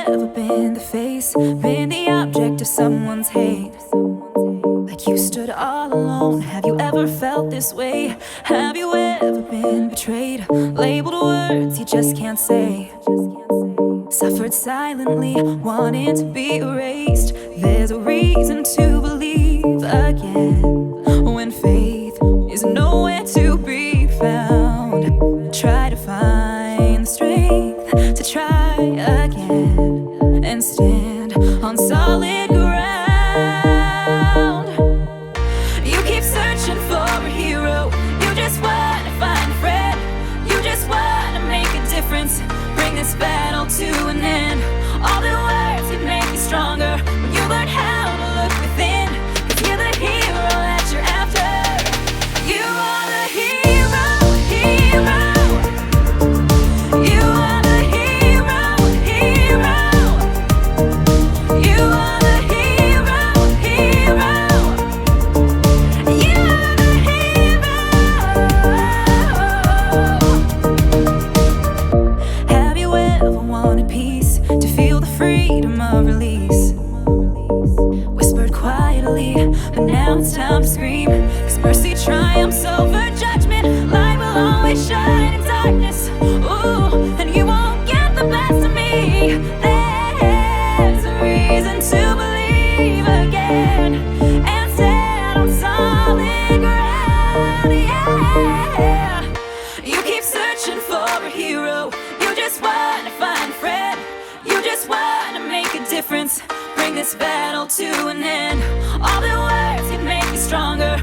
ever been the face, been the object of someone's hate? Like you stood all alone. Have you ever felt this way? Have you ever been betrayed? Labeled words you just can't say. Suffered silently, wanting to be erased. There's a reason to believe again when faith is nowhere to be found. Try to find the strength to try again and stand on solid ground. You keep searching for a hero. You just want to find a friend. You just want to make a difference. Bring this battle to an end. All the words can make you stronger when you learn how to look within. 'Cause you're the hero that you're after. You are the hero, hero. You are the hero, hero. You are the hero, hero. You are the hero. Have you ever wanted peace, to feel the freedom of release? Whispered quietly, but now it's time to scream. 'Cause mercy triumphs over judgment. Light will always shine in darkness. Ooh, and you won't get the best of me. There's a reason to believe again and stand on solid ground. Yeah. You keep searching for a hero. You just want to find a friend. You just want to make a difference. Bring this battle to an end. All the words can make you stronger